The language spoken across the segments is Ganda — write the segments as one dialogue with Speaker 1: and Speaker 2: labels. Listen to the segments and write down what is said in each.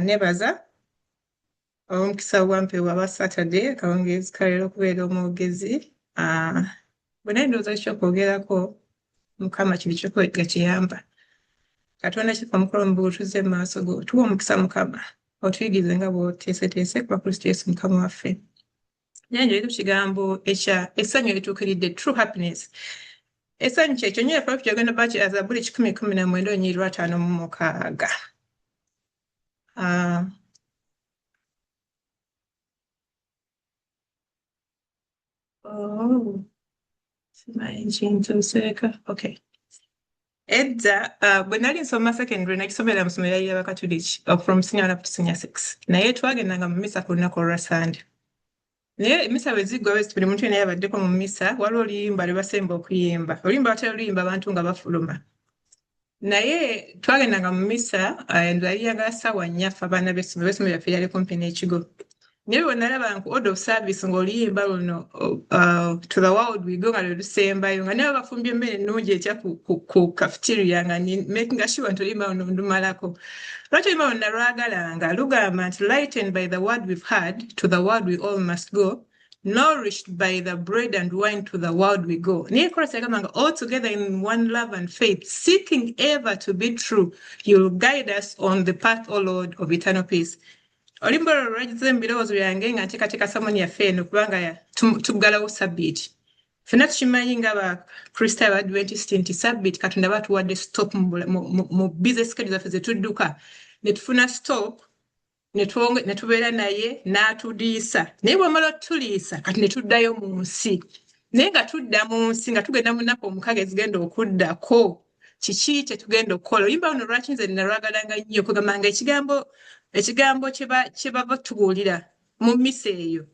Speaker 1: nebaza omukisa wampeebwa aba Saturday akawungeezi kaleero okubeera omwogezi bwe ndowooza kyokwogerako Mukama kiri kyokwega kiyamba Katonda kifa mukolo mu butuuze mu maaso go tuwa omukisa Mukama otuyigirize nga bw'oteeseteese kuba Kristo Yesu Mukama waffe Nyanjo eri ku kigambo essanyu erituukiridde true happiness essanyu kyekyo nnyo yafa kyogenda baki Zabbuli 10:19-56 Okay. Edda bwe nali nsoma secondary nakisomera mu ssomero ly'Abakatuliki from senior 1 up to senior 6 naye twagendanga mu misa ku lunaku olwa Sunday naye emisa bwe ziggwa buli muntu yenna yabaddeko mu misa waliwo oluyimba lwe basemba okuyimba oluyimba batera oluyimba abantu nga bafuluma naye twagendanga mu misa yali yagala ssaawa 4 ffe abaana b'essomero lyaffe lyali kumpi n'ekigo naye bwe nalaba nku order of service ng'oluyimba luno to the world we go nga lwe lusembayo nga nabo bafumbye emmere ennungi etya ku cafeteria nga making sure nti oluyimba luno ndumalako lwaki oluyimba luno nalwagalanga lugamba nti lightened by the word we've heard to the world we all must go nourished by the bread and wine to the world we go naye chorus yagamba nga all together in one love and faith seeking ever to be true you'll guide us on the path o Lord of eternal peace Oluyimba olwo lwagize embirowoozo byange nga nteekateeka samoni yaffe eno kubanga tuggalawo sabbiiti ffenna tukimanyi ng'Abakristaayo Abadventist nti sabbiiti Katonda batuwadde stop mu busy schedule zaffe ze tudduka ne tufuna stop ne tubeera naye n'atuliisa naye bw'amala otuliisa kati ne tuddayo mu nsi naye nga tudda mu nsi nga tugenda mu nnaku 6 ezigenda okuddako kiki kye tugenda okukola oluyimba luno lwaki nze nalwagalanga nnyo kugamba nga ekigambo kye bava tubuulira mu mmisa eyo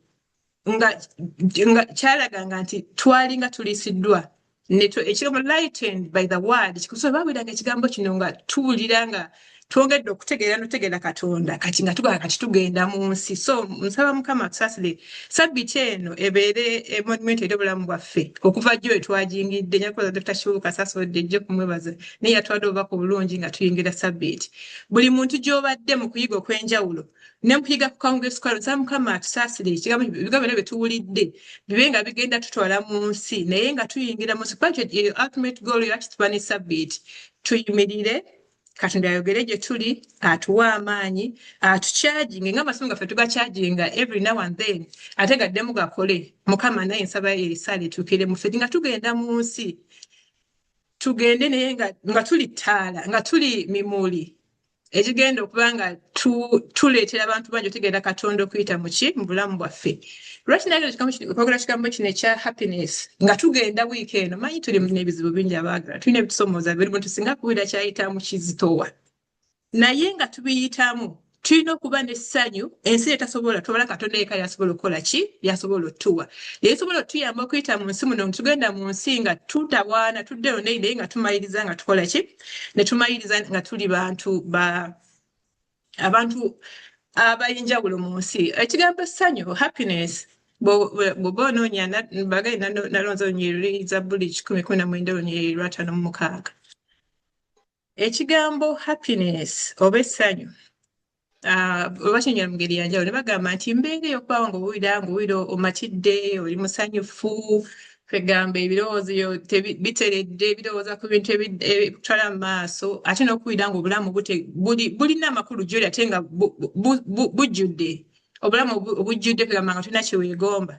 Speaker 1: nga kyalaganga nti twali nga tuliisiddwa ekigambo lightened by the word kikusobola baabwiranga ekigambo kino nga tuwulira nga twongedde okutegeera n'otegeera Katonda kati nga tugenda mu nsi so nsaba Mukama tusaasire sabbiiti eno ebeere monument eri obulamu bwaffe okuva jjo we twagingidde nyakoza Dr. Kibuuka saasodde ejjo kumwebaza naye yatwadde obubaka obulungi nga tuyingira sabbiiti buli muntu gy'obadde mu kuyiga okw'enjawulo ne mu kuyiga ku kawungeezi kwalo nsaba Mukama atusaasire ebigambo byonna bye tuwulidde bibe nga bigenda tutwala mu nsi naye nga tuyingira mu nsi kuba ekyo ultimate goal lwaki tuba ne sabbiiti tuyimirire Katonda ayogere gye tuli atuwa amaanyi atucharging nga amasomo gaffe tugacharginga every now and then ate gaddemu gakole Mukama naye nsaba erisaala etuukire mu ffe nga tugenda mu nsi tugende naye nga tuli ttaala nga tuli mimuli ekigenda okuba nga tuleetera abantu bangi otegeera Katonda okuyita mu bulamu bwaffe lwaki nakwogera kigambo kino ekya happiness nga tugenda wiiki eno manyi tuli n'ebizibu bingi abaagala tulina ebitusomooza biri muntu singa kuwulira kyayitamu kizitowa naye nga tubiyitamu tulina okuba n'essanyu ensi etasobola tubala Katonda yekka yasobola okukola ki yasobola otuwa yesobola otuyamba okuyita mu nsi muno tugenda mu nsi nga tutawaana tuddeyo naye nga tumayiriza nga tukola ki ne tumayiriza nga tuli abantu abayinjawulo mu nsi ekigambo essanyu happiness bw'oba onoonya mbagaye nalonza olunyiriri Zabbuli 10:19-56 ekigambo happiness oba essanyu oba kinywa mu ngeri yanjawulo ne bagamba nti mbeera ey'okubaawo ng'owulira omatidde oli musanyufu kwegamba ebirowoozo biteredde ebirowooza ku bintu ebitwala mu maaso ate n'okuwulira ng'obulamu bulina amakulu gy'oli ate nga bujjudde obulamu obujjudde kwegamba nga tulina kyeweegomba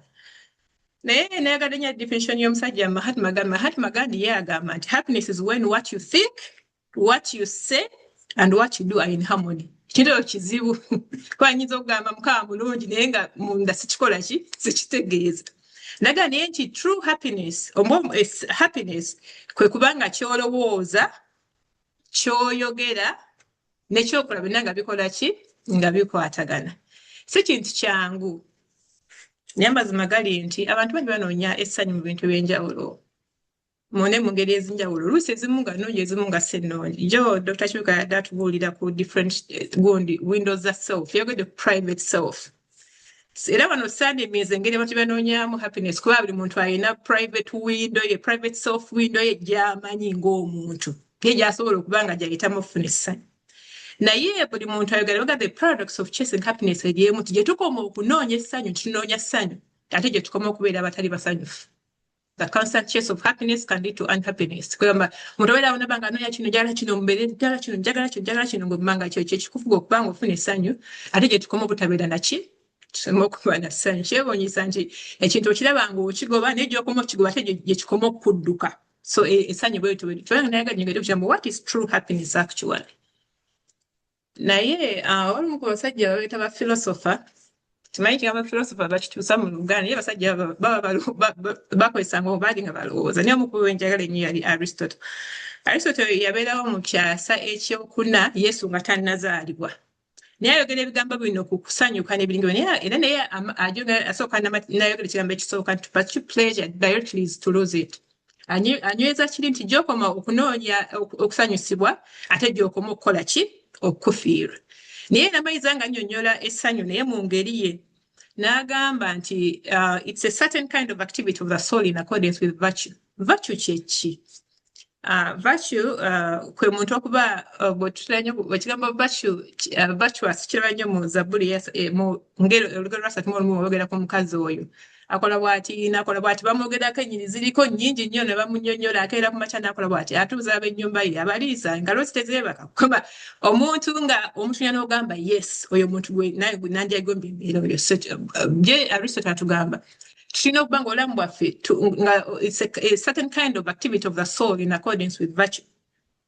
Speaker 1: naye nayagadde nnyo definition y'omusajja Mahatma Gandhi ye agamba nti happiness is when what you think what you say and what you do are in harmony kino kizibu kuba nyinza okugamba Mukama mulungi naye nga munda sikikola ki sikitegeeza naga naye nti true happiness happiness kwe kubanga kyolowooza kyoyogera nekyokola byonna nga bikola ki nga bikwatagana si kintu kyangu naye amazima gali nti abantu bangi banoonya essanyu mu bintu ebyenjawulo mu ngeri ezinjawulo oluusi ezimu nga nnungi ezimu nga si nnungi jo Dr. Kibuuka yadde atubuulira ku different windows za self yayogedde ku private self era wano Sunday means engeri abantu banoonyaamu happiness kuba buli muntu alina private window ye private self window ye gy'amanyi ng'omuntu ye gy'asobola okuba nga gy'ayitamu okufuna essanyu naye buli muntu ayogera baga the paradox of chasing happiness eriemu nti gye tukoma okunoonya essanyu tunoonya ssanyu ate gye tukoma okubeera abatali basanyufu. The constant chase of happiness can lead to unhappiness. Kwamba muntu obeera awona banga anoonya kino njagala kino mbeere njagala kino njagala kino ng'obbanga kyo kyekikufuga okuba nga ofuna essanyu ate gye tukoma obutabeera naki tusema okuba na ssanyu kyewuunyisa nti ekintu okiraba nga okigoba naye gy'okoma okigoba ate gye kikoma okudduka. So essanyu bwe tubanga nayaga nyongere kugamba what is true happiness actually. Naye olumu ku basajja babeeta ba philosopher kimanyi kigamba philosopher bakituusa mu Luganda naye basajja baba bakozesanga obaali nga balowooza naye omukulu w'enjagala ennyo yali Aristotle. Aristotle yabeerawo mu kyasa ekyokuna Yesu nga tannazaalibwa. Naye ayogera ebigambo bino ku kusanyuka n'ebiringo era naye asooka n'ayogera ekigambo ekisooka nti pursue pleasure directly is to lose it. Anyweza kiri nti gy'okoma okunoonya okusanyusibwa ate gy'okoma okukola ki okufiirwa. Naye n'amayiza nga annyonnyola essanyu naye mu ngeri ye n'agamba nti it's a certain kind of activity of the soul in accordance with virtue. Virtue kye ki? Virtue kwe muntu okuba bw'ekigambo virtuous kiraba nnyo mu Zabbuli mu ngero olugero lwa 3 boogera ku mukazi oyo. Akola bw'ati n'akola bw'ati bamwogerako ennyini ziriko nnyingi nnyo ne bamunnyonnyola akeera ku makya n'akola bw'ati atuuza ab'ennyumba ye abaliisa engalo zitezeebaka kuba omuntu nga omutunya n'ogamba yes oyo omuntu gwe nandyagombye embeera oyo bye Aristotle atugamba tulina okuba nga obulamu bwaffe nga it's a certain kind of activity of the soul in accordance with virtue.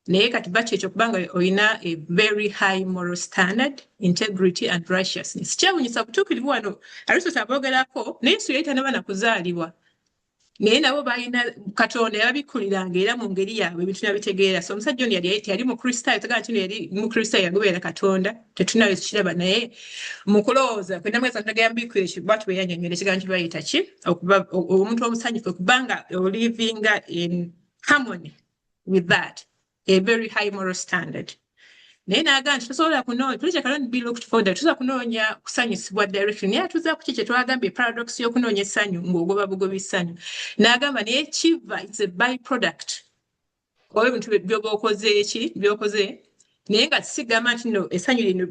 Speaker 1: Naye kati virtue ekyo kubanga olina a very high moral standard, integrity and righteousness. Kyewuunyisa butuukirivu wano Aristotle aboogerako naye Yesu yali tannaba kuzaalibwa. Naye nabo balina Katonda yababikkuliranga era mu ngeri yaabwe ebintu nabitegeera. So omusajja ono yali mukristaayo tegana nti yali mukristaayo yagoberera Katonda tetunayo kiraba naye mu kulowooza kwe namweza ntagambikira ekibwatu bwe yannyonnyola ekigambo kye bayita ki okuba omuntu omusanyufu okubanga olivinga in harmony with that. A very high moral standard. Naye n'agamba nti tosobola kunoonya pleasure cannot be looked for that tosobola kunoonya kusanyusibwa direction naye atuuza ku kiki twagambye paradox y'okunoonya essanyu ng'ogoba bugoba essanyu n'agamba naye kiva it's a byproduct oba ebintu by'oba okoze naye nga sigamba nti no essanyu lino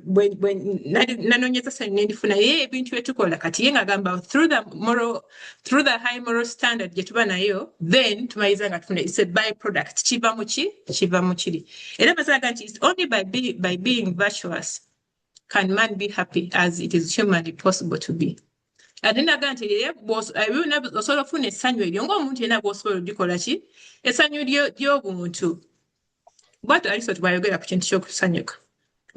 Speaker 1: nanoonyeza essanyu nendifuna naye ebintu byetukola kati ye ng'agamba through the high moral standard gye tuba nayo then tumayiza nga tufuna it's a byproduct kiva mu kiri era basaga nti it's only by being virtuous can man be happy as it is humanly possible to be. Ate naga nti osobola okufuna essanyu eryo ng'omuntu yenna bw'osobola okugikola ki essanyu ly'obuntu. Bw'atyo Aristotle bw'ayogera ku kintu ky'okusanyuka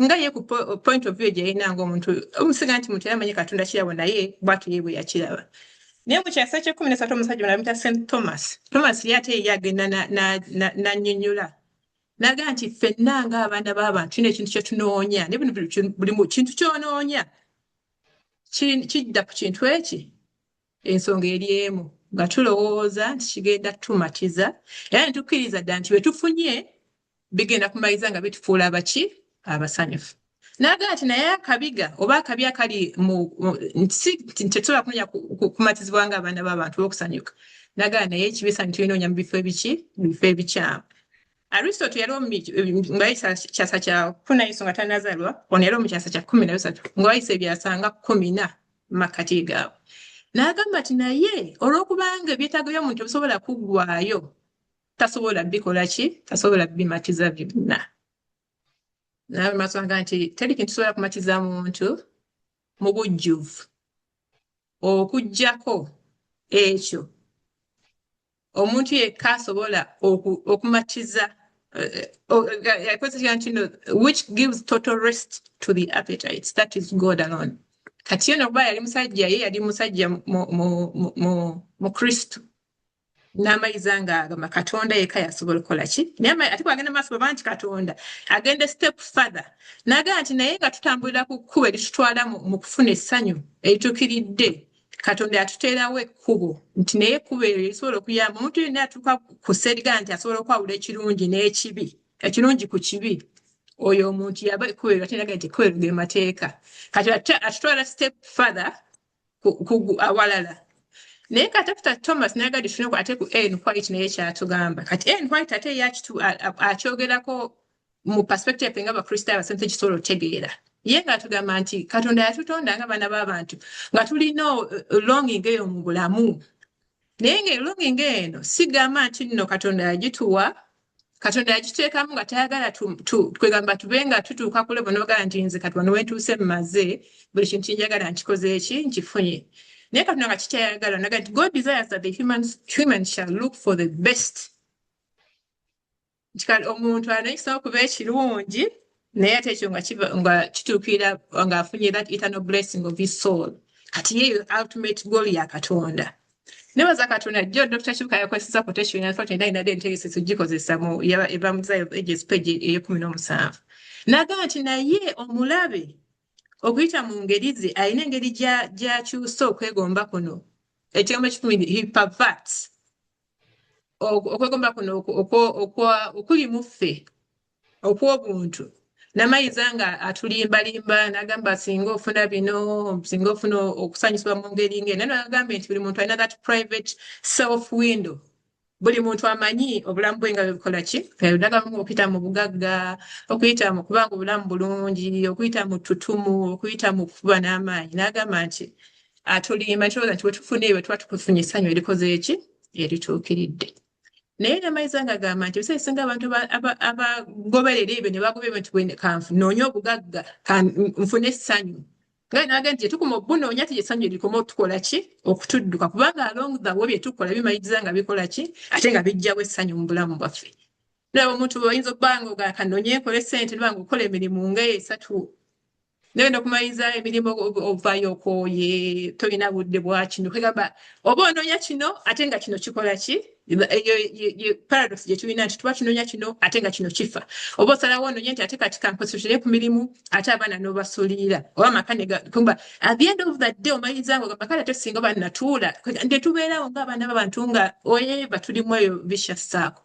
Speaker 1: nga ye ku point of view gye yalina ng'omuntu omusiga nti muntu yamanyi Katonda kirabo naye bw'atyo ye bwe yakiraba. Naye mu kyasa ky'e13 omusajja bamuyita St. Thomas yali ate yagenda n'annyonnyola n'agamba nti ffenna ng'abaana b'abantu tulina ekintu kye tunoonya ne buli kintu ky'onoonya kijja ku kintu eki ensonga eri emu nga tulowooza nti kigenda tumatiza era ne tukkiriza ddala nti bwe tufunye bigenda kumayiza nga bitufuula abasanyufu. N'agamba nti naye akabiga oba akabi akali tetusobola kunoonya kumatizibwa ng'abaana b'abantu b'okusanyuka. N'agamba naye ekibi essanyu tulinoonya mu bifo ebikyamu. Aristotle yali nga kyasa kya 10 Yesu nga tannazaalibwa ono yali mu kyasa kya 13 nga wayise ebyasa nga 10 mu makkati gaabwe. N'agamba nti naye olw'okubanga ebyetaago by'omuntu bisobola kuggwaayo tasobola bikola ki tasobola bimatiza byonna. Nawe maswanga nti teri kintu kisobola kumatiza muntu mu bujjuvu okuggyako ekyo omuntu yekka asobola okumatiza which gives total rest to the appetites, that is God alone. Kati yeno kuba yali musajja ye yali musajja mu Kristo n'amayiza ng'agamba Katonda yekka yasobola okukola ki naye ate bw'agenda maaso baba nti Katonda agenda step further n'agamba nti naye nga tutambulira ku kkubo eritutwala mu kufuna essanyu erituukiridde Katonda yatuteerawo ekkubo nti naye ekkubo eryo lisobola okuyamba omuntu yenna atuuka ku seriga nti asobola okwawula ekirungi n'ekibi ekirungi ku kibi oyo omuntu yaba ekkubo eryo atendaga nti ekkubo eryo ge mateeka kati atutwala step further awalala. Naye kati Dr. Thomas n'ayagala tufune ate ku Ellen White naye kyatugamba kati Ellen White ate yakyogerako mu perspective nga abakristaayo abasinze kisobola otegeera ye ng'atugamba nti katonda yatutonda nga baana b'abantu nga tulina longing eyo mu bulamu naye ng'elonging eno sigamba nti nno katonda yagituwa katonda yagiteekamu nga tayagala twegamba tube nga tutuuka ku level n'ogala nti nze kati wano wentuuse mmaze buli kintu kinjagala nkikoze eki nkifunye naye katonda nga kikyayagala naga nti God desires that the human shall look for the best omuntu anayisawo kuba ekirungi naye ate ekyo nga kituukirira ng'afunye that eternal blessing of his soul kati yeyo ultimate goal ya katonda nebaza katonda jjo Dr. Kibuka yakozesa quotation ya 49 entegese gikozesa mu eva mu Desire of Ages page e17 naga nti naye omulabe okuyita mu ngeri ze alina engeri gy'akyusa okwegomba kuno ekigambo kikumi he perverts okwegomba kuno okuli mu ffe okw'obuntu n'amayiza nga atulimbalimba n'agamba singa ofuna bino singa ofuna okusanyusibwa mu ngeri ng'eno n'agamba nti buli muntu alina that private self window buli muntu amanyi obulamu bwe nga bwe bukola ki nagamu okuyita mu bugagga okuyita mu kubanga obulamu bulungi okuyita mu ttutumu okuyita mu kuba n'amaanyi n'agamba nti atulimba ntirowooza nti bwe tufuna ebyo tuba tukufunye essanyu erikoze eki erituukiridde naye n'amayiza nga agamba nti ebiseera ebisinga abantu abagoberera ebyo ne bagoberera nti kannoonye obugagga nfune essanyu nga naga nti tukuma obunoonya ti essanyu erikoma otukola ki okutudduka kubanga along the way bye tukola bimayiza nga bikola ki ate nga bijjawo essanyu mu bulamu bwaffe naba omuntu bayinza obbanga ogakannoonye nkole ssente nibanga okukola emirimu ng'esatu negenda okumayiza emirimu ovaayo okooye tolina budde bwa kino kwegamba oba onoonya kino ate nga kino kikola ki eyo paradox gye tulina nti tuba kinoonya kino ate nga kino kifa oba osalawo onoonye nti ate kati kankonsentrate ku mirimu ate abaana n'obasuulira oba amaka kumba at the end of the day omayiza nga ogamba kale ate singa oba natuula nti tubeerawo ng'abaana b'abantu nga oyeba tulimu eyo bishyassaako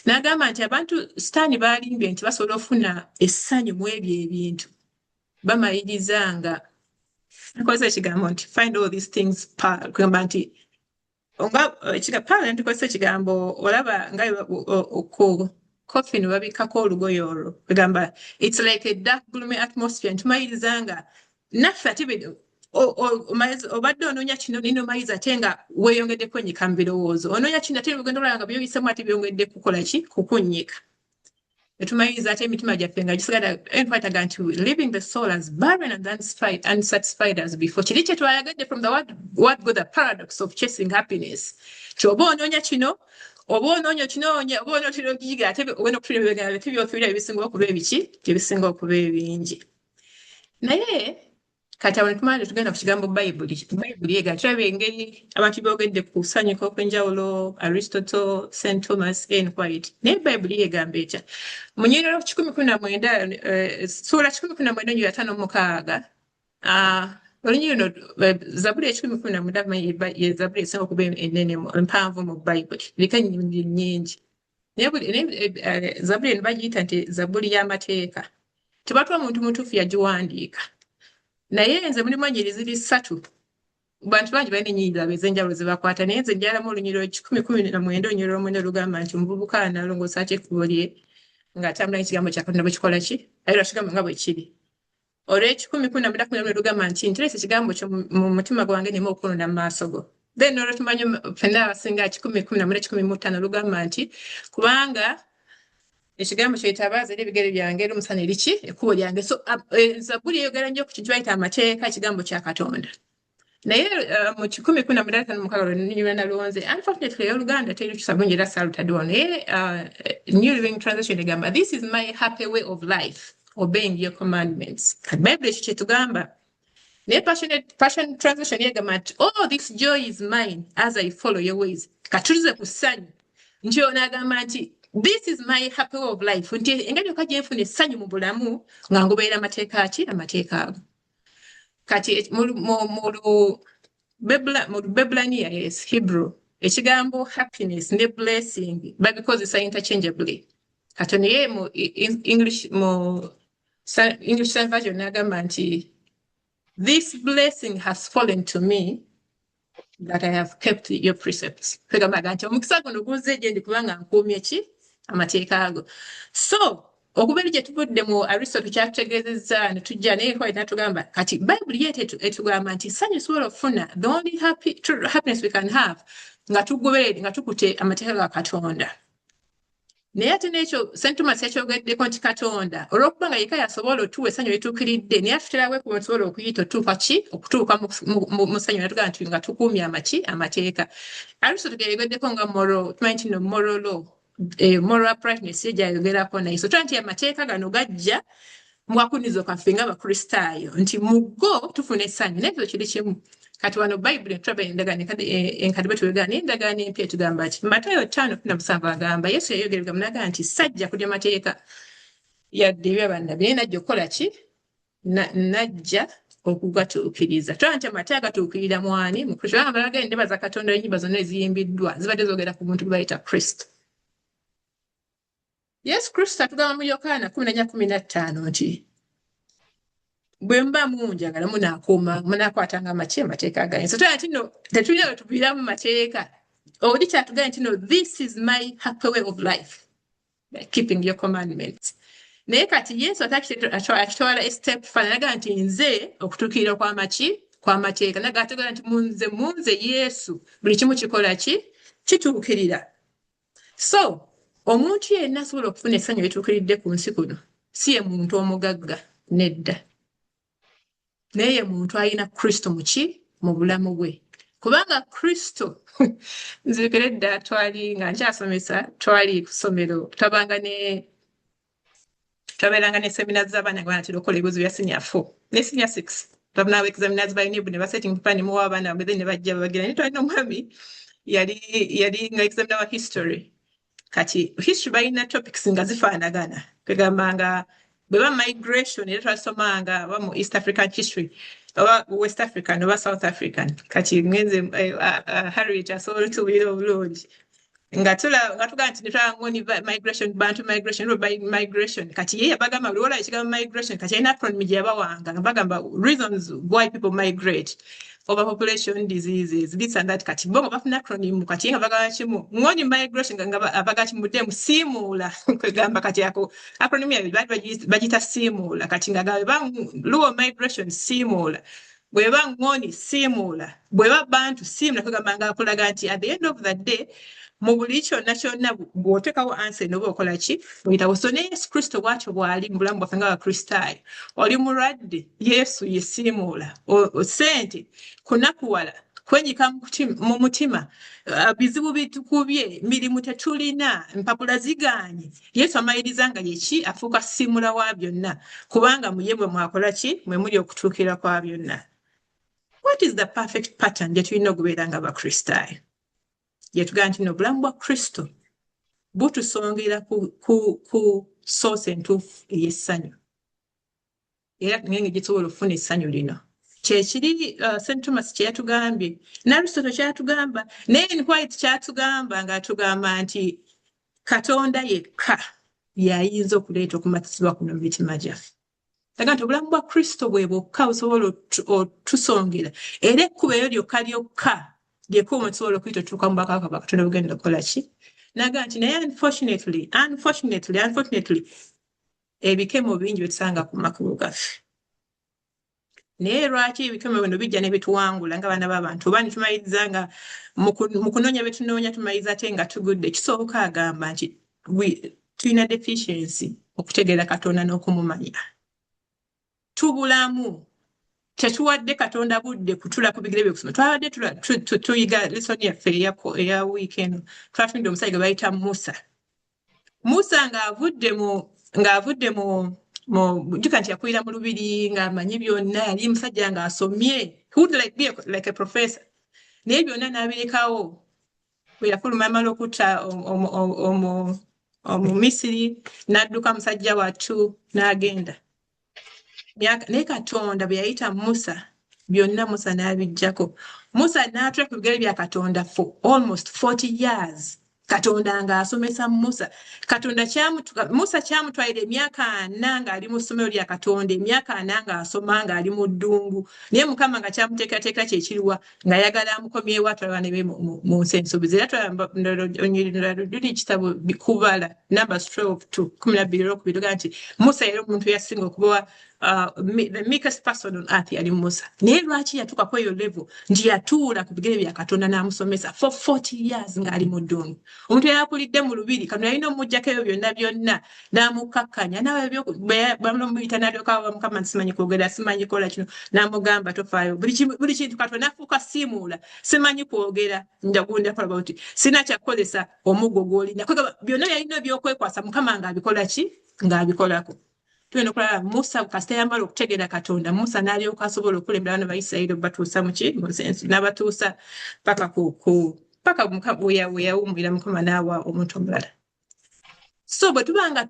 Speaker 1: n'agamba nti abantu sitaani baalimbye nti basobola ofuna essanyu mu ebyo ebintu bamayiriza nga nkozesa ekigambo nti find all these things kugamba nti pala ntukozesa ekigambo olaba nga ku coffin babikako olugoye olwo kugamba it's like a dark gloomy atmosphere ntumayiriza nga naffe ate obadde onoonya kino nina omayiza ate nga weeyongeddeko nnyika mu birowoozo onoonya kino ate ogenda olaba nga byobisemu ate byongedde kukola ki kukunnyika etumayiriza ate emitima gyaffe nga gisigala enkwataga nti leaving the soul as barren and unsatisfied as before kiri kye twayagadde from the word go the paradox of chasing happiness kyoba onoonya kino oba onoonya kinoonya oba onootera ogiyiga ate ogenda okutulira ebigambo tebyofiirira ebisinga okuba ebiki ebisinga okuba ebingi naye kati awo netumala netugenda ku kigambo bayibuli ega tulaba engeri abantu boogedde ku kusanyuka okw'enjawulo Aristotle, St. Thomas, N. White naye bayibuli egamba etya mu nnyiriro 19 ssuula 19:5 olunyiri luno Zabuli 19:5 ye Zabuli esinga okuba ennene empanvu mu bayibuli eriko ennyiriri nnyingi naye Zabuli eno bagiyita nti Zabuli y'amateeka tebatwa muntu mutuufu yagiwandiika naye nze mulimu ennyiriri ziri 3 bantu bangi balina ennyiriri abo ez'enjawulo ze bakwata naye nze njalamu olunyiriro 10:19 olunyiriro omwenda olugamba nti omuvubuka analongoosa atya ekkubo lye ng'atambula n'ekigambo kya Katonda bwe kikola ki aye lwakigamba nga bwe kiri olw'10:19 lugamba nti nteresa ekigambo kyo mu mutima gwange neme okukonona mu maaso go then olwetumanyi ffenna abasinga 10:10:15 lugamba nti kubanga ekigambo kyetabaaza eri ebigere byange eri omusana eriki ekkubo lyange so Zabuli eyogera nnyo ku kintu bayita amateeka ekigambo kya Katonda naye mu 10:15 olunyiriro nalwonze unfortunately ey'oluganda teri lukyusa bulungi era saalutaddewo naye New Living Translation egamba this is my happy way of life obeying your commandments Bible ekyo kyetugamba naye Passion Translation egamba nti oh this joy is mine as I follow your ways katulize ku ssanyu nti onagamba nti this is my happy way of life nti engeri yokka gye nfuna essanyu mu bulamu nga ngoberera amateeka ki amateeka ago kati mu Bebulaniya yes Hebrew ekigambo happiness ne blessing babikozesa interchangeably kati naye mu English Standard Version n'agamba nti this blessing has fallen to me that I have kept your precepts kwegamba nti omukisa guno gunze gye ndi kubanga nkuumye ki amateeka ago so
Speaker 2: okubera gye tuvudde mu Aristotle kyatutegeezezza ne tujja naye White n'atugamba kati Bayibuli yeete etugamba nti essanyu tusobola okufuna the only happiness we can have nga tugoberere nga tukute amateeka ga Katonda. Naye ate n'ekyo St. Thomas yakyogeddeko nti Katonda olw'okuba nga yekka yasobola otuwa essanyu erituukiridde naye atuterawo ekuba tusobola okuyita okutuuka mu ssanyu natugamba nti nga tukuumye amateeka. Aristotle yayogeddeko nga tumanyi nti no moral law. Moral uprightness yejayogerako naye so nti amateeka gano gajja mu kakunizo kaffe ng'Abakristaayo nti muggo tufuna essanyu naye ekyo kiri kimu kati wano Bayibuli tulaba endagaano enkadde betuyogera naye endagaano empya etugamba nti Matayo 5:7 agamba Yesu yayogerera n'agamba nti sajja kulya mateeka yadde eby'abannabi naye najja okukola ki najja okugatuukiriza tulaba nti amateeka gatuukirira mwani mu Kristo abalaga endeba za Katonda ennyimba zonna eziyimbiddwa zibadde zoogera ku muntu gwe bayita Kristo. Yesu Kristo atugamba mu Yokaana 14:15 nti bwe mba munjagala munaakwatanga amateeka gange. So tulaba nti nno tetulina we tuviiramu mateeka. Oli kyatugamba nti no this is my happy way of life by keeping your commandments. Naye kati Yesu akitwala step further n'agamba nti nze okutuukirira kw'amateeka n'agategera nti munze Yesu buli kimu kikola kituukirira. So omuntu yenna asobola okufuna essanyu erituukiridde ku nsi kuno si ye muntu omugagga nedda. Naye ye muntu alina Kristo mu bulamu bwe. Kubanga Kristo nzirikira edda nga nkyasomesa twali ku ssomero twabeeranga ne seminars z'abaana nga banatera okukola ebibuuzo bya senior 4 ne senior 6 twabunaawo examiners balinibu ne basetting plan muwa abaana bamwe ne bajja babagira naye twalina omwami yali nga examiner wa history. Kati history balina topics nga zifaanagana kwegamba nga bwe ba migration era twasomanga aba mu East African history oba West African oba South African kati ngenze Harriet asobola okutubuulira obulungi nga tugaa nti netwangoni migration bantu migration kati ye yabagamba buli wolayo ekigambo migration kati alina acronym gye yabawanga nga bagamba reasons why people migrate, overpopulation, diseases, this and that. Kati bongo bafuna acronym kati nga bagamba kimu ngoni migration nga abaga kimudde musiimula kwegamba kati ako acronym ya bagita siimula kati nga gabe luwo migration siimula bweba ngoni siimula bweba bantu siimula kwegamba nga akulaga nti at the end of the day mu buli kyonna bw'oteekawo answer n'oba okola ki oyitawo. So ne Yesu Kristo bw'atyo bw'ali mu bulamu bwaffe ng'Abakristaayo oli mulwadde Yesu yesiimuula sente kunakuwala kwenyika mu mutima bizibu bitukubye mirimu tetulina empapula zigaanye Yesu amayiriza nga yeki afuuka siimula wa byonna kubanga mu ye mwe mwakola ki mwe muli okutuukira kwa byonna. What is the perfect pattern gye tulina okubeera ng'Abakristaayo? Yetugamba nti n'obulamu bwa Kristo butusongera ku source entuufu ey'essanyu era ngenge gyetusobola okufuna essanyu lino kyekiri St. Thomas kye yatugambye n'Aristotle kyatugamba naye White kyatugamba ng'atugamba nti Katonda yekka y'ayinza okuleeta okumatizibwa kuno mu mitima gyaffe. Aga nti obulamu bwa Kristo bwe bwokka busobola otusongera era ekkubo eryo lyokka lyekuuma tusobola okuyita otuuka mu bwakabaka bwa Katonda bugenda okukola ki naga nti naye unfortunately ebikemo bingi betusanga ku makubo gaffe. Naye lwaki ebikemo bino bijja ne bituwangula nga baana b'abantu oba nitumaliriza nga mu kunoonya betunoonya tumaliriza ate nga tugudde kisooka agamba nti tulina deficiency okutegeera Katonda n'okumumanya tubulamu tetuwadde Katonda budde kutula ku bigere byekusoma twabadde tuyiga lesson yaffe eya weekend twafunidde omusajja gwe bayita Musa ng'avudde mu jjuka nti yakulira mu lubiri ng'amanyi byonna yali musajja ng'asomye he would be like a professor naye byonna n'abirekawo bwe yafuluma amala okutta Omumisiri n'adduka musajja wattu n'agenda. Naye Katonda bwe yayita Musa byonna Musa n'abiggyako. Musa n'atula ku bigere bya Katonda for almost 40 years Katonda ng'asomesa Musa kyamutwalira emyaka 4 ng'ali mu ssomero lya Katonda, emyaka 4 ng'asoma ng'ali mu ddungu, naye Mukama nga kyamuteekateeka kyekiriwa ng'ayagala amukomyewo atwalane be mu nsi ensuubizi. Era tuli kitabo kubala Numbers 12:12 nti Musa yali omuntu yasinga okuba the meekest person on earth yali Musa. Naye lwaki yatuuka ku eyo level nti yatuula ku bigere bya Katonda n'amusomesa for 40 years ng'ali mu ddungu. Omuntu yakulidde mu lubiri Katonda yalina omuggyako ebyo byonna n'amukkakkanya bamuyita n'alyoka Mukama simanyi kwogera simanyi kola kino n'amugamba tofaayo buli kintu Katonda n'afuuka simuula simanyi kwogera njagunda kola bauti sina kyakukozesa omuggo gw'olina byonna yalina byokwekwasa Mukama ng'abikolako. Tuyina okulaba Musa kasita yamala okutegeera Katonda Musa n'alyoka asobola okulembera abaana ba Isirayiri batuusa n'abatuusa paka we yawummulira Mukama n'awa omuntu omulala. So bwe tuba nga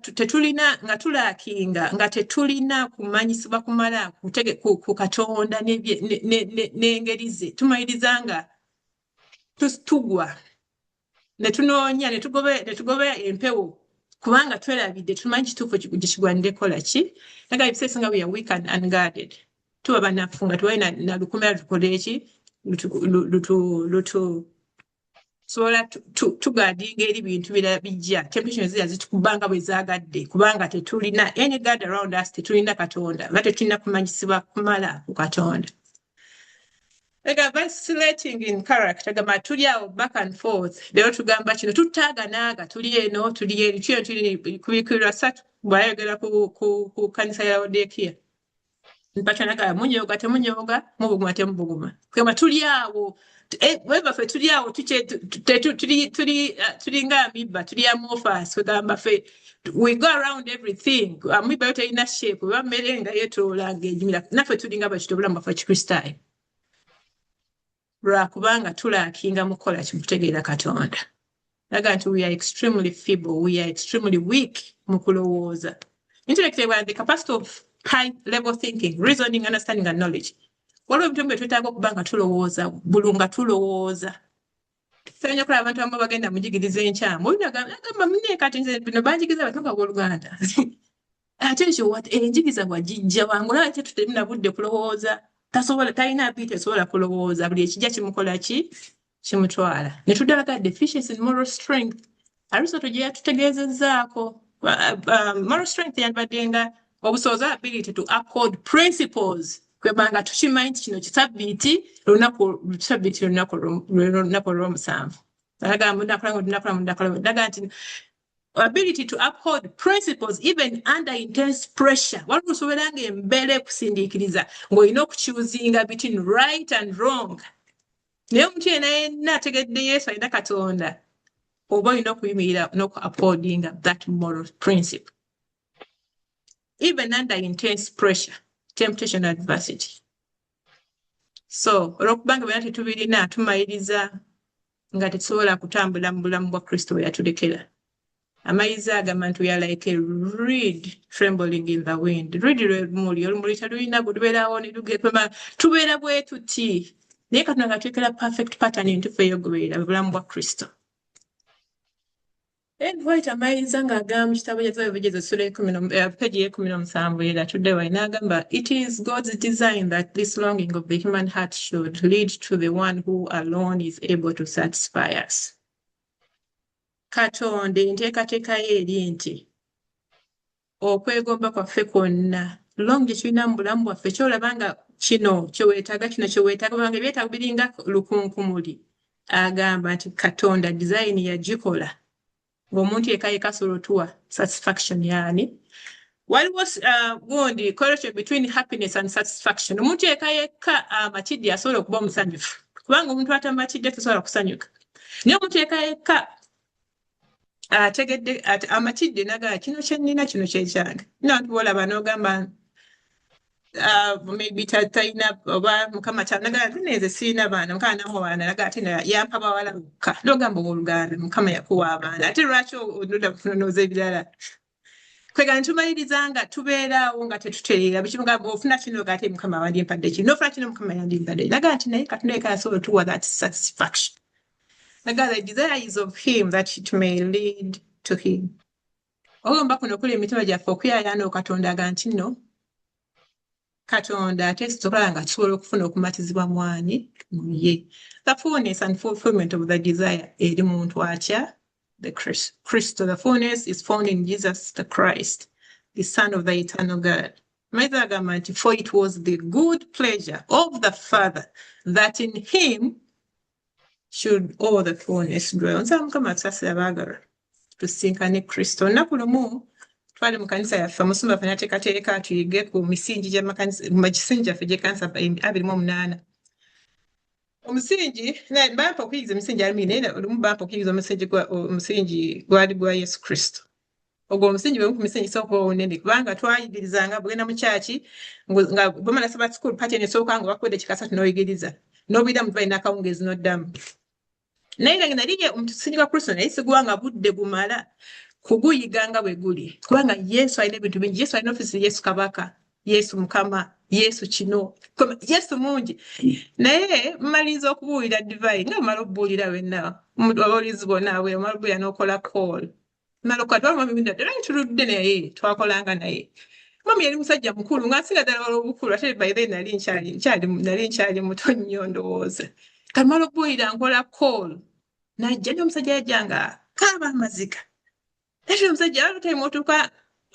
Speaker 2: tulaakinga nga tetulina kumanyisibwa kumala ku Katonda n'engeri ze tumaliriza nga tugwa ne tunoonya ne tugoba empewo kubanga twerabidde tumanyi kituufu gye kigwanidde kola ki naga ebiseera nga we are weak and unguarded tuba banafu nga tubaye na lukumira tukole eki sobola tugaadinga eri bintu birala bijja temptation zira zitukubanga bwe zaagadde kubanga tetulina any guard around us tetulina Katonda nga tetulina kumanyisibwa kumala ku Katonda. Vacillating in character gamba tuli awo back and forth lero tugamba kino tutaaganaaga tuli eno tuli eri tuli kubikirwa satu bwayogera ku kanisa ya Laodikia mpatanaga munyoga temunyoga mubuguma temubuguma kugamba tuli awo weba fe tuli awo tuli nga amibba tuli amorphous kugamba fe we go around everything amibba yote ina shape bamerenga yetolanga ejimira nafe tuli nga bakitobula mbafa Kristo lwakubanga tulaakinga mukola kimutegeera Katonda. Laga nti we are extremely feeble, we are extremely weak mu kulowooza. Intellect was the capacity of high level thinking, reasoning, understanding and knowledge. Waliwo ebintu bye twetaaga okuba nga tulowooza bulunga tulowooza. Tusenya okulaba abantu abamu bagenda mujigiriza enkyamu oyo agamba munne kati nze bino banjigiriza abatuuka b'Oluganda ate ekyo enjigiriza bwagijja wangula ate tutemu na budde kulowooza tasobola talina ability esobola kulowooza buli ekijja kimukola ki kimutwala ne tuddalaga deficiency in moral strength Aristotle gye yatutegeezezzaako moral strength yandibaddenga obusobozi ability to uphold principles kwebanga tukimanyi nti kino kisabbiiti lunaku olw'omusanvu daga nti ability to uphold principles even under intense pressure. Waliwo osoberanga embeera ekusindiikiriza ng'olina okukyuzinga between right and wrong. Naye omuntu yenna ategedde Yesu alina Katonda oba olina okuyimirira n'oku-upholdinga that moral principle. Even under intense pressure, temptation and adversity. So, olw'okubanga byonna tetubirina tumaliriza nga tetusobola kutambula mu bulamu bwa Kristo bwe yatulekera. Amayiza agamba nti we are like a reed trembling in the wind. Reed olumuli talulina lubeerawo ne lugema tubeera bwe tuti naye Katonda nga twekera perfect pattern entuufu ey'ogoberera bulamu bwa Kristo. White amayiza ng'agamba mu kitabo ky'Ebigezo ssula page 17 era tuddewo n'agamba it is God's design that this longing of the human heart should lead to the one who alone is able to satisfy us. Katonda enteekateeka ye eri nti okwegomba kwaffe kwonna long gye tulina mu bulamu bwaffe kyolaba nga kino kyeweetaaga kubanga ebyetaago biringa lukunkumuli agamba nti Katonda design yagikola ng'omuntu yekka asobola otuwa satisfaction yaani waliwo gundi correlation between happiness and satisfaction omuntu yekka amatidde asobola okuba omusanyufu kubanga omuntu atamatidde tasobola kusanyuka naye omuntu yekka ategedde amatidde naga kino kyennina kino kyekyange nabantu bolaba n'ogamba maybe talina oba mukama kyanaga neze sirina baana mukama namuwa baana naga ate yampa bawala bokka n'ogamba oluganda mukama yakuwa abaana ate lwaki onoda kunonoza ebirala kwega ntumaliriza nga tubeerawo nga tetutereera bikimugamba ofuna kino gate mukama wandimpadde kino n'ofuna kino mukama yandimpadde naga nti naye Katonda yekka asobola otuwa that satisfaction Naga the desire is of him that it may lead to him. Olumba kuno kuli emitima gyaffe okuyayana okatonda aga nti nno Katonda ate tusobola nga tusobola okufuna okumatizibwa mwani mu ye. The fullness and fulfillment of the desire eri muntu atya the Christ. The fullness is found in Jesus the Christ, the Son of the eternal God. Maitha agamba nti for it was the good pleasure of the Father that in him should all the fullness dwell. Nsaba Mukama atusasire abaagalwa tusinkane Kristo. Olunaku lumu twali mu kanisa yaffe omusumba ffe n'ateekateeka tuyige ku misingi gy'amakanisa mu gisingi gyaffe gy'ekkanisa 28. Omusingi bampa okuyigiriza emisingi abiri naye olumu bampa okuyigiriza omusingi gwali gwa Yesu Kristo. Ogwo omusingi bwe ku misingi sooka onene kubanga twayigirizanga bwegenda mu kyaki nga bwemala Sabbath school party esooka nga bakuwadde ekikasatu n'oyigiriza n'obuyira mu balina akawungeezi n'oddamu. Naye nga naliye omusingi gwa Kristo naye sigwanga budde gumala kuguyiga nga bwe guli kubanga Yesu alina ebintu bingi. Yesu alina ofisi Yesu Kabaka, Yesu Mukama, Yesu kino, Yesu mungi. Naye mmaliriza okubuulira divine nga mmala okubuulira wenna abawulizi bonna abwe mmala okubuulira n'okola call. Mmala okukwata mami minda ddala tuludde naye twakolanga naye. Mami yali musajja mukulu ng'asinga ddala wala obukulu ate by then nali nkyali muto nnyo ndowooza. Kamala okubuulira nkola call najja n'omusajja yajjanga kaaba amaziga. Ate omusajja alutali motuka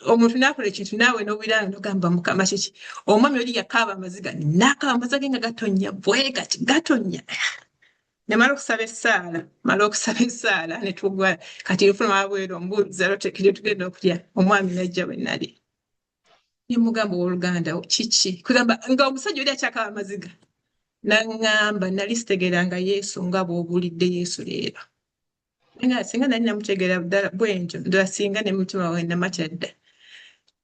Speaker 2: omuntu n'akola ekintu naawe n'obwira n'ogamba Mukama kiki. Omwami oli yakaaba amaziga n'akaaba amaziga nga gatonnya bwe gati gatonnya. Ne mala okusaba essaala ne tugwa kati nfuluma wabweru ombuuliza lotekire tugenda okulya. Omwami n'ajja bwe nali. Ne mugamba owooluganda kiki kugamba nga omusajja oli akyakaaba amaziga. N'aŋŋamba nali sitegeeranga Yesu nga bw'obuulidde Yesu leero. Nga singa nali namutegeera ddala bwentyo ddala singa ne mutima wange namatya dda.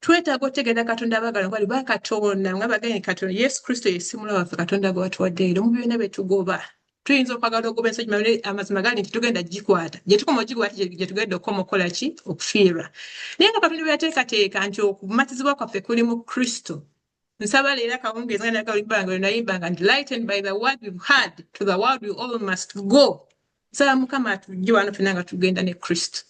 Speaker 2: Twetaaga okutegeera Katonda abaagalwa nkwali bakatonda nga baganye Katonda Yesu Kristo ye ssimula waffe Katonda gwe watuwadde leero mu byonna bye tugoba. Tuyinza okwagala ogoba ensonyi naye amazima gali nti tugenda gikwata. Gye tukoma ogikwata gye tugenda okukoma okukola ki okufiirwa. Naye nga Katonda bwe yateekateeka nti okumatizibwa kwaffe kuli mu Kristo. Nsaba leero akawungeezi nga nakawulibbanga nayibbanga nti lightened by the word we've heard to the world we all must go. Nsaba Mukama atujje wano ffenna nga tugenda ne Kristo.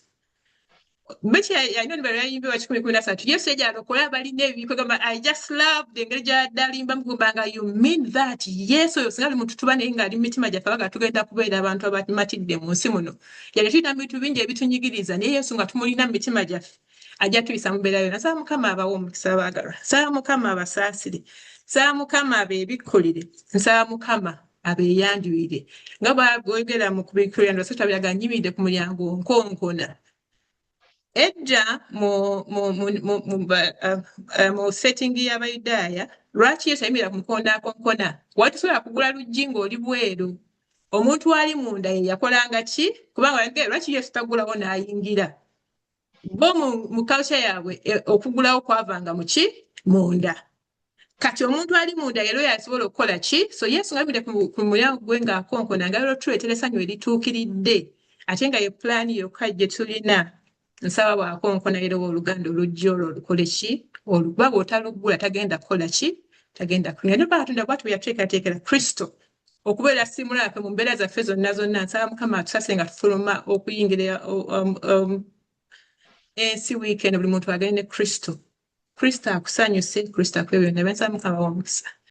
Speaker 2: Beki yalina olubaliro yayimbibwa 10:13 Yesu yajja alokola abalina ebibi kwegamba I just love engeri gy'addalimba mukugamba you mean that Yesu oyo singa ali muntu tuba naye ng'ali mu mitima gyaffe abaga tugenda kubeera abantu abamatidde mu nsi muno. Yali tulina mu bintu bingi ebitunyigiriza naye Yesu nga tumulina mu mitima gyaffe ajja tuyisa mu mbeera yonna. Nsaba Mukama abawa omukisa abaagalwa. Nsaba Mukama abasaasire. Nsaba Mukama abeebikkulire. Nsaba Mukama abeeyanjulire. Nga bw'ayogera mu kubikkulira ndo sotabiraga nnyimiridde ku mulyango nkonkona. Edda mu setting y'Abayudaaya lwaki Yesu ayimirira ku mukondakonkona watusobola kugula luggi ng'oli bweru. Omuntu ali munda ye yakolanga ki kubanga lwaki Yesu tagulawo n'ayingira. Bo mu culture yaabwe okugulawo kwavanga mu ki munda. Kati omuntu ali munda yero yasobola okukola ki. So Yesu ng'ayimirira ku mulyango gwe ng'akonkona nga lero tuleetera essanyu erituukiridde ate nga ye pulaani yokka gye tulina. Nsaba bw'akonkona yero oluganda olujja olwo olukole ki oluba bw'otaluggula tagenda kukola ki tagenda kulinga. Ne Katonda bw'atyo bwe yateekateekera Kristo okubeera ssimula yaffe mu mbeera zaffe zonna. Nsaba Mukama atusase nga tufuluma okuyingira ensi wiikendi buli muntu agende ne Kristo. Kristo akusanyuse, Kristo akwebyonna. Nsaba Mukama w'omukisa.